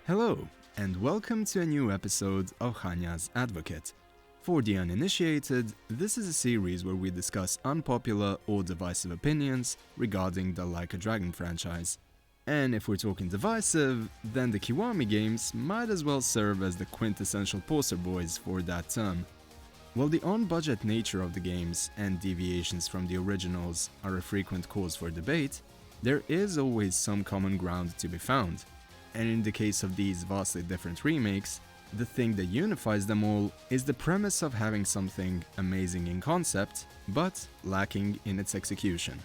Hello, and welcome to a new episode of Hannya's Advocate. For the uninitiated, this is a series where we discuss unpopular or divisive opinions regarding the Like a Dragon franchise. And if we're talking divisive, then the Kiwami games might as well serve as the quintessential poster boys for that term. While the on-budget nature of the games and deviations from the originals are a frequent cause for debate, there is always some common ground to be found. And in the case of these vastly different remakes, the thing that unifies them all is the premise of having something amazing in concept, but lacking in its execution.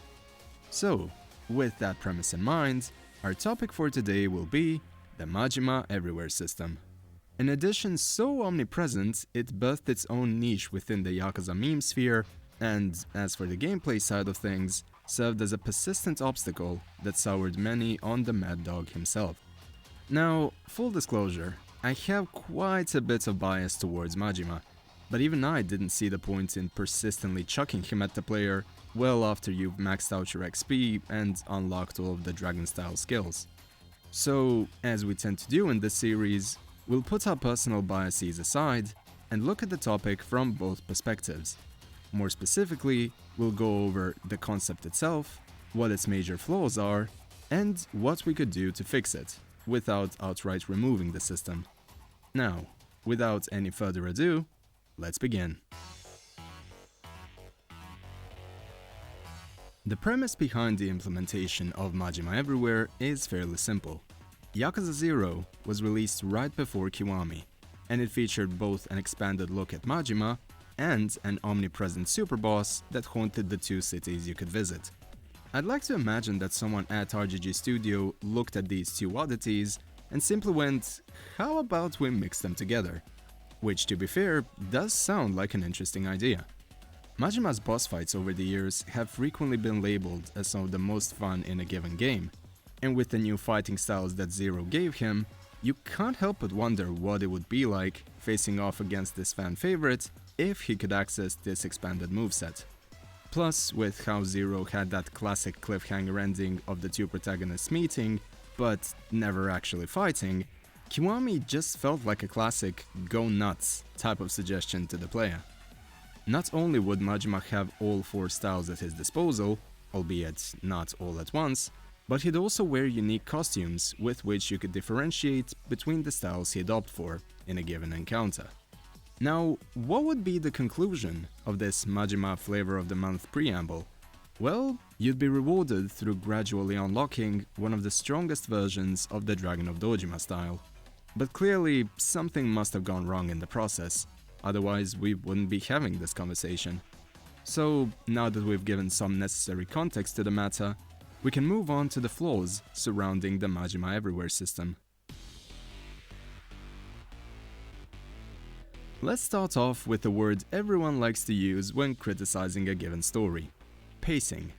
So, with that premise in mind, our topic for today will be the Majima Everywhere system. An addition so omnipresent, it birthed its own niche within the Yakuza meme sphere, and as for the gameplay side of things, served as a persistent obstacle that soured many on the Mad Dog himself. Now, full disclosure, I have quite a bit of bias towards Majima, but even I didn't see the point in persistently chucking him at the player well after you've maxed out your XP and unlocked all of the dragon-style skills. So, as we tend to do in this series, we'll put our personal biases aside and look at the topic from both perspectives. More specifically, we'll go over the concept itself, what its major flaws are, and what we could do to fix it, without outright removing the system. Now, without any further ado, let's begin. The premise behind the implementation of Majima Everywhere is fairly simple. Yakuza 0 was released right before Kiwami, and it featured both an expanded look at Majima and an omnipresent superboss that haunted the two cities you could visit. I'd like to imagine that someone at RGG Studio looked at these two oddities and simply went, how about we mix them together? Which, to be fair, does sound like an interesting idea. Majima's boss fights over the years have frequently been labeled as some of the most fun in a given game, and with the new fighting styles that Zero gave him, you can't help but wonder what it would be like facing off against this fan favorite if he could access this expanded moveset. Plus, with how Zero had that classic cliffhanger ending of the two protagonists meeting, but never actually fighting, Kiwami just felt like a classic go nuts type of suggestion to the player. Not only would Majima have all four styles at his disposal, albeit not all at once, but he'd also wear unique costumes with which you could differentiate between the styles he'd opt for in a given encounter. Now, what would be the conclusion of this Majima Flavor of the Month preamble? Well, you'd be rewarded through gradually unlocking one of the strongest versions of the Dragon of Dojima style. But clearly, something must have gone wrong in the process, otherwise we wouldn't be having this conversation. So, now that we've given some necessary context to the matter, we can move on to the flaws surrounding the Majima Everywhere system. Let's start off with the word everyone likes to use when criticizing a given story: pacing.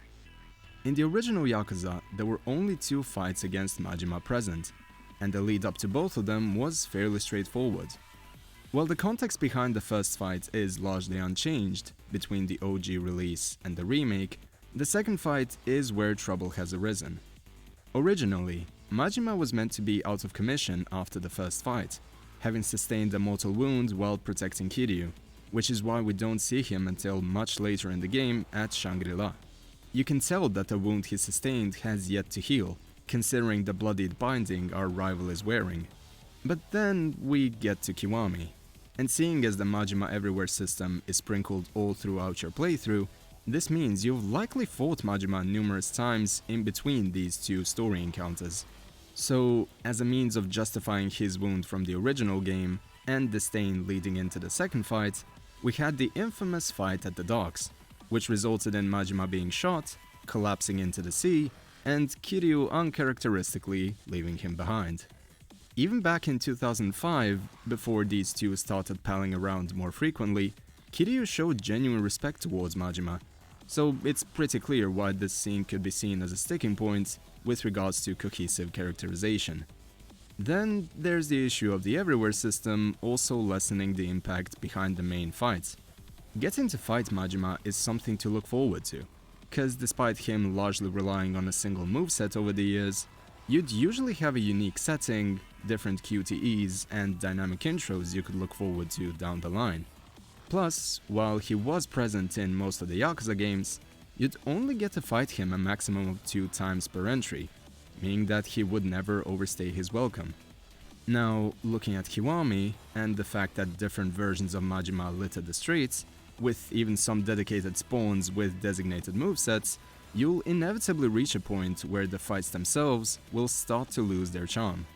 In the original Yakuza, there were only two fights against Majima present, and the lead up to both of them was fairly straightforward. While the context behind the first fight is largely unchanged between the OG release and the remake, the second fight is where trouble has arisen. Originally, Majima was meant to be out of commission after the first fight, having sustained a mortal wound while protecting Kiryu, which is why we don't see him until much later in the game at Shangri-La. You can tell that the wound he sustained has yet to heal, considering the bloodied binding our rival is wearing. But then we get to Kiwami, and seeing as the Majima Everywhere system is sprinkled all throughout your playthrough, this means you've likely fought Majima numerous times in between these two story encounters. So, as a means of justifying his wound from the original game, and the stain leading into the second fight, we had the infamous fight at the docks, which resulted in Majima being shot, collapsing into the sea, and Kiryu uncharacteristically leaving him behind. Even back in 2005, before these two started palling around more frequently, Kiryu showed genuine respect towards Majima, so it's pretty clear why this scene could be seen as a sticking point with regards to cohesive characterization. Then there's the issue of the Everywhere system also lessening the impact behind the main fights. Getting to fight Majima is something to look forward to, cause despite him largely relying on a single moveset over the years, You'd usually have a unique setting, different QTEs, and dynamic intros you could look forward to down the line. Plus, while he was present in most of the Yakuza games, you'd only get to fight him a maximum of 2 times per entry, meaning that he would never overstay his welcome. Now, looking at Kiwami, and the fact that different versions of Majima littered the streets, with even some dedicated spawns with designated movesets, you'll inevitably reach a point where the fights themselves will start to lose their charm.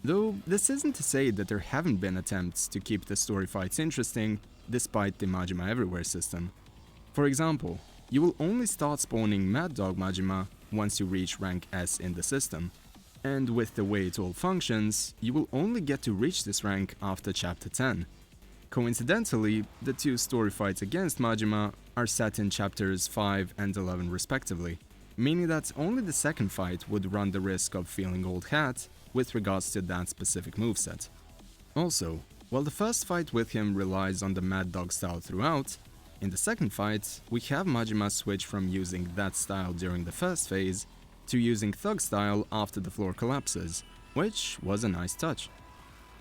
Though this isn't to say that there haven't been attempts to keep the story fights interesting despite the Majima Everywhere system. For example, you will only start spawning Mad Dog Majima once you reach rank S in the system, and with the way it all functions, you will only get to reach this rank after chapter 10. Coincidentally, the 2 story fights against Majima are set in chapters 5 and 11 respectively, meaning that only the second fight would run the risk of feeling old hat with regards to that specific moveset. Also, while the first fight with him relies on the Mad Dog style throughout, in the second fight, we have Majima switch from using that style during the first phase to using Thug style after the floor collapses, which was a nice touch.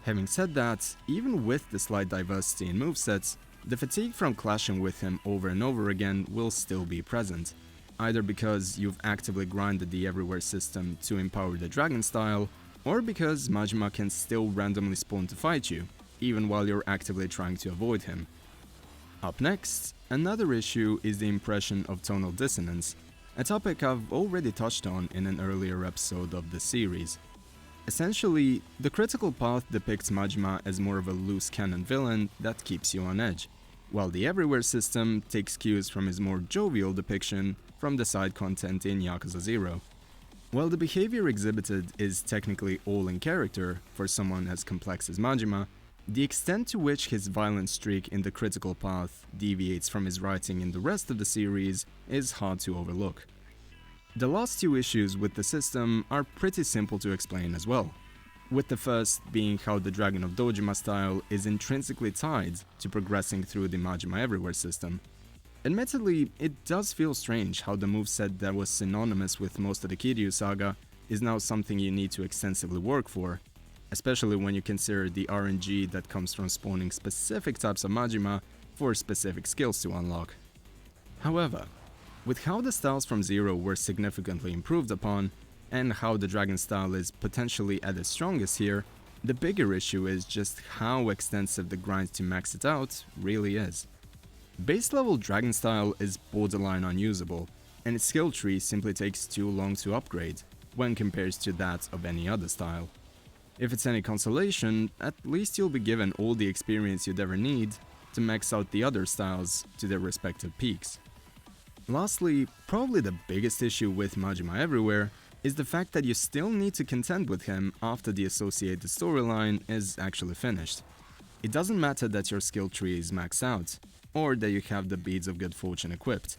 Having said that, even with the slight diversity in movesets, the fatigue from clashing with him over and over again will still be present, either because you've actively grinded the Everywhere system to empower the Dragon style, or because Majima can still randomly spawn to fight you, even while you're actively trying to avoid him. Up next, another issue is the impression of tonal dissonance, a topic I've already touched on in an earlier episode of this series. Essentially, the critical path depicts Majima as more of a loose cannon villain that keeps you on edge, while the Everywhere system takes cues from his more jovial depiction from the side content in Yakuza 0. While the behavior exhibited is technically all in character for someone as complex as Majima, the extent to which his violent streak in the critical path deviates from his writing in the rest of the series is hard to overlook. The last 2 issues with the system are pretty simple to explain as well, with the first being how the Dragon of Dojima style is intrinsically tied to progressing through the Majima Everywhere system. Admittedly, it does feel strange how the moveset that was synonymous with most of the Kiryu saga is now something you need to extensively work for, especially when you consider the RNG that comes from spawning specific types of Majima for specific skills to unlock. However, with how the styles from Zero were significantly improved upon, and how the Dragon style is potentially at its strongest here, the bigger issue is just how extensive the grind to max it out really is. Base level Dragon style is borderline unusable, and its skill tree simply takes too long to upgrade, when compared to that of any other style. If it's any consolation, at least you'll be given all the experience you'd ever need to max out the other styles to their respective peaks. Lastly, probably the biggest issue with Majima Everywhere is the fact that you still need to contend with him after the associated storyline is actually finished. It doesn't matter that your skill tree is maxed out, or that you have the beads of good fortune equipped.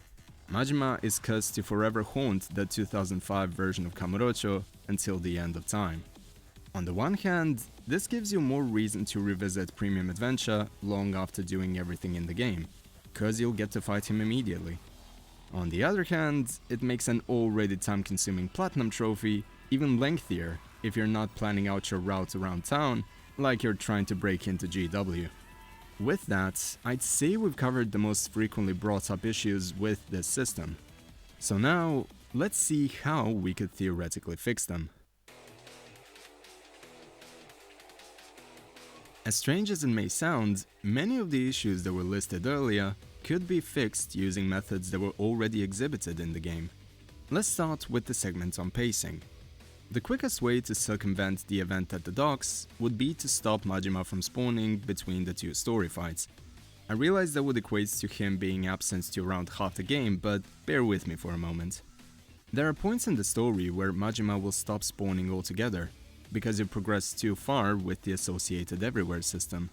Majima is cursed to forever haunt the 2005 version of Kamurocho until the end of time. On the one hand, this gives you more reason to revisit Premium Adventure long after doing everything in the game, cause you'll get to fight him immediately. On the other hand, it makes an already time-consuming Platinum trophy even lengthier if you're not planning out your route around town like you're trying to break into GW. With that, I'd say we've covered the most frequently brought up issues with this system. So now, let's see how we could theoretically fix them. As strange as it may sound, many of the issues that were listed earlier could be fixed using methods that were already exhibited in the game. Let's start with the segment on pacing. The quickest way to circumvent the event at the docks would be to stop Majima from spawning between the 2 story fights. I realize that would equate to him being absent to around half the game, but bear with me for a moment. There are points in the story where Majima will stop spawning altogether, because you progress too far with the associated Everywhere system.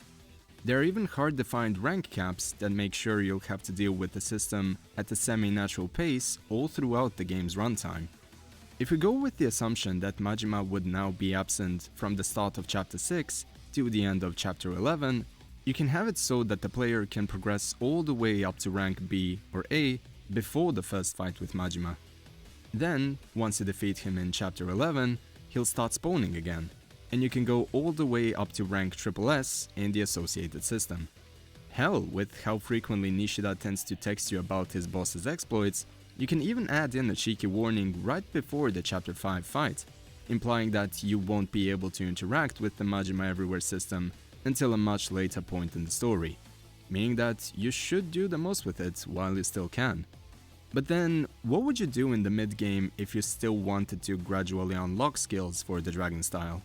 There are even hard-defined rank caps that make sure you'll have to deal with the system at a semi-natural pace all throughout the game's runtime. If we go with the assumption that Majima would now be absent from the start of Chapter 6 to the end of Chapter 11, you can have it so that the player can progress all the way up to rank B or A before the first fight with Majima. Then, once you defeat him in Chapter 11, he'll start spawning again, and you can go all the way up to rank SSS in the associated system. Hell, with how frequently Nishida tends to text you about his boss's exploits, you can even add in a cheeky warning right before the Chapter 5 fight, implying that you won't be able to interact with the Majima Everywhere system until a much later point in the story, meaning that you should do the most with it while you still can. But then, what would you do in the mid-game if you still wanted to gradually unlock skills for the dragon style?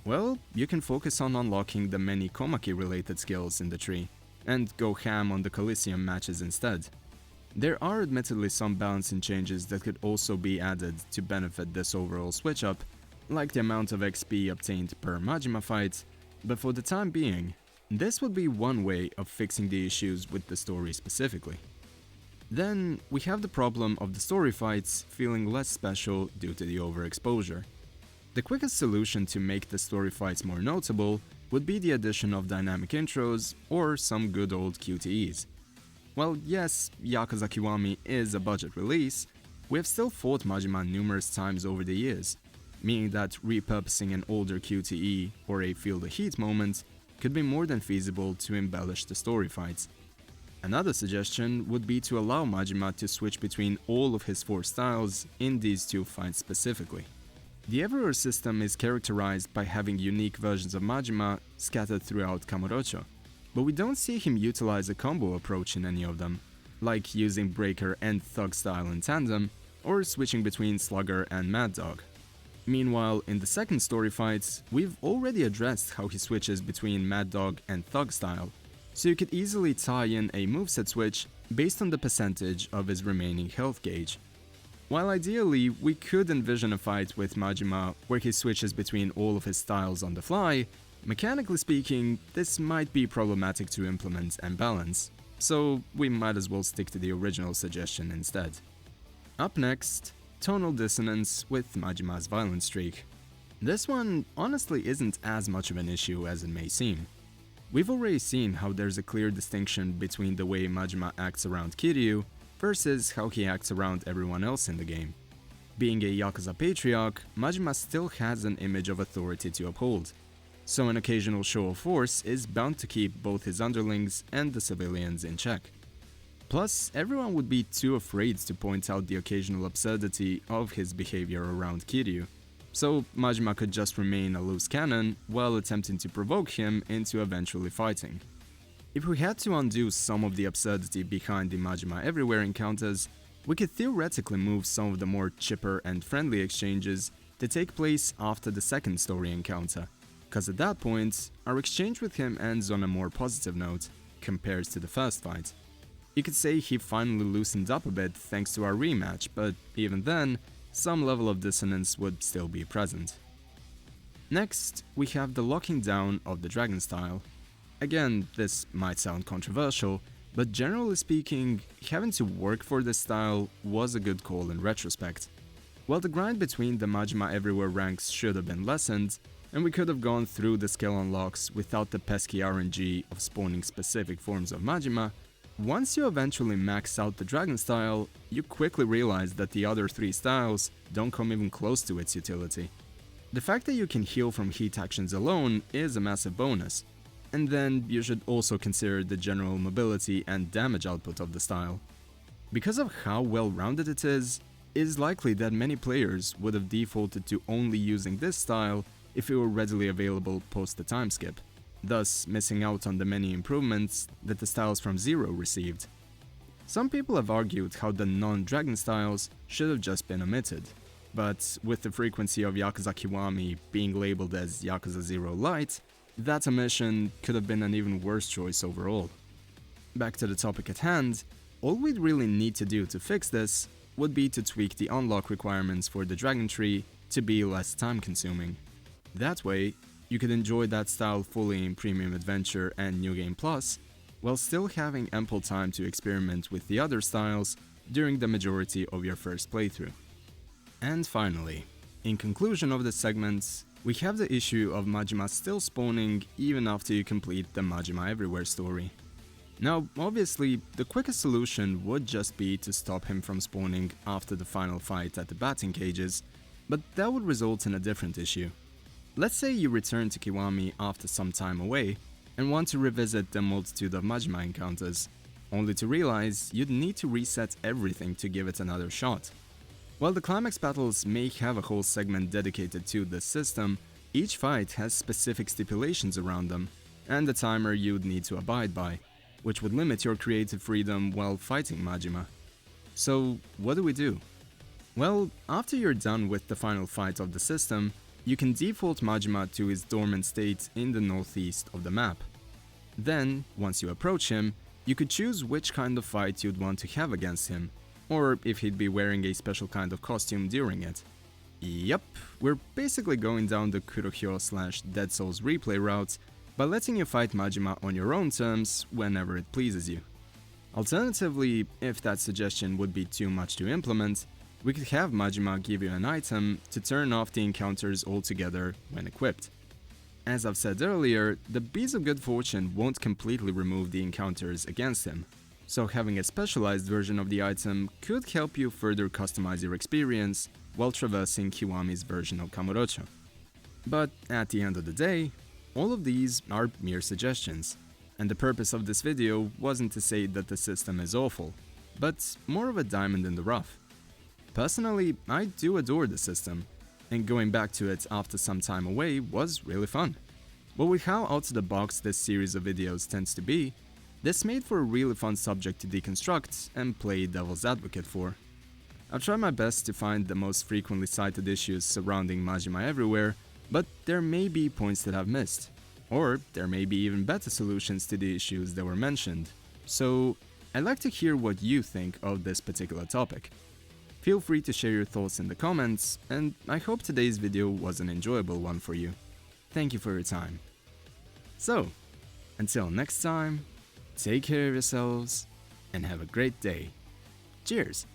Well, you can focus on unlocking the many Komaki-related skills in the tree, and go ham on the Coliseum matches instead. There are admittedly some balancing changes that could also be added to benefit this overall switch-up, like the amount of XP obtained per Majima fight, but for the time being, this would be one way of fixing the issues with the story specifically. Then, we have the problem of the story fights feeling less special due to the overexposure. The quickest solution to make the story fights more notable would be the addition of dynamic intros or some good old QTEs. While yes, Yakuza Kiwami is a budget release, we have still fought Majima numerous times over the years, meaning that repurposing an older QTE or a Feel the Heat moment could be more than feasible to embellish the story fights. Another suggestion would be to allow Majima to switch between all of his 4 styles in these 2 fights specifically. The Everywhere system is characterized by having unique versions of Majima scattered throughout Kamurocho, but we don't see him utilize a combo approach in any of them, like using Breaker and Thug style in tandem, or switching between Slugger and Mad Dog. Meanwhile, in the second story fights, we've already addressed how he switches between Mad Dog and Thug style, so you could easily tie in a moveset switch based on the percentage of his remaining health gauge. While ideally, we could envision a fight with Majima where he switches between all of his styles on the fly, mechanically speaking, this might be problematic to implement and balance, so we might as well stick to the original suggestion instead. Up next, tonal dissonance with Majima's violent streak. This one honestly isn't as much of an issue as it may seem. We've already seen how there's a clear distinction between the way Majima acts around Kiryu versus how he acts around everyone else in the game. Being a Yakuza patriarch, Majima still has an image of authority to uphold, so an occasional show of force is bound to keep both his underlings and the civilians in check. Plus, everyone would be too afraid to point out the occasional absurdity of his behavior around Kiryu, so Majima could just remain a loose cannon while attempting to provoke him into eventually fighting. If we had to undo some of the absurdity behind the Majima Everywhere encounters, we could theoretically move some of the more chipper and friendly exchanges to take place after the second story encounter, cause at that point, our exchange with him ends on a more positive note, compared to the first fight. You could say he finally loosened up a bit thanks to our rematch, but even then, some level of dissonance would still be present. Next, we have the locking down of the dragon style. Again, this might sound controversial, but generally speaking, having to work for this style was a good call in retrospect. While the grind between the Majima Everywhere ranks should have been lessened, and we could have gone through the skill unlocks without the pesky RNG of spawning specific forms of Majima, once you eventually max out the dragon style, you quickly realize that the other 3 styles don't come even close to its utility. The fact that you can heal from heat actions alone is a massive bonus, and then you should also consider the general mobility and damage output of the style. Because of how well-rounded it is likely that many players would have defaulted to only using this style if it were readily available post the time skip, thus missing out on the many improvements that the styles from Zero received. Some people have argued how the non-dragon styles should have just been omitted, but with the frequency of Yakuza Kiwami being labeled as Yakuza 0 Lite, that omission could have been an even worse choice overall. Back to the topic at hand, all we'd really need to do to fix this would be to tweak the unlock requirements for the Dragon Tree to be less time consuming. That way, you could enjoy that style fully in Premium Adventure and New Game Plus, while still having ample time to experiment with the other styles during the majority of your first playthrough. And finally, in conclusion of this segment, we have the issue of Majima still spawning even after you complete the Majima Everywhere story. Now, obviously, the quickest solution would just be to stop him from spawning after the final fight at the batting cages, But that would result in a different issue. Let's say you return to Kiwami after some time away and want to revisit the multitude of Majima encounters, only to realize you'd need to reset everything to give it another shot. While the climax battles may have a whole segment dedicated to this system, each fight has specific stipulations around them, and a timer you'd need to abide by, which would limit your creative freedom while fighting Majima. So, what do? Well, after you're done with the final fight of the system, you can default Majima to his dormant state in the northeast of the map. Then, once you approach him, you could choose which kind of fight you'd want to have against him, or if he'd be wearing a special kind of costume during it. Yup, we're basically going down the Kurohyo/Dead Souls replay route by letting you fight Majima on your own terms whenever it pleases you. Alternatively, if that suggestion would be too much to implement, we could have Majima give you an item to turn off the encounters altogether when equipped. As I've said earlier, the Bees of Good Fortune won't completely remove the encounters against him, so having a specialized version of the item could help you further customize your experience while traversing Kiwami's version of Kamurocho. But at the end of the day, all of these are mere suggestions, and the purpose of this video wasn't to say that the system is awful, but more of a diamond in the rough. Personally, I do adore the system, and going back to it after some time away was really fun. But with how out of the box this series of videos tends to be, this made for a really fun subject to deconstruct and play devil's advocate for. I've tried my best to find the most frequently cited issues surrounding Majima Everywhere, but there may be points that I've missed, or there may be even better solutions to the issues that were mentioned. So, I'd like to hear what you think of this particular topic. Feel free to share your thoughts in the comments, and I hope today's video was an enjoyable one for you. Thank you for your time. So, until next time, take care of yourselves, and have a great day. Cheers!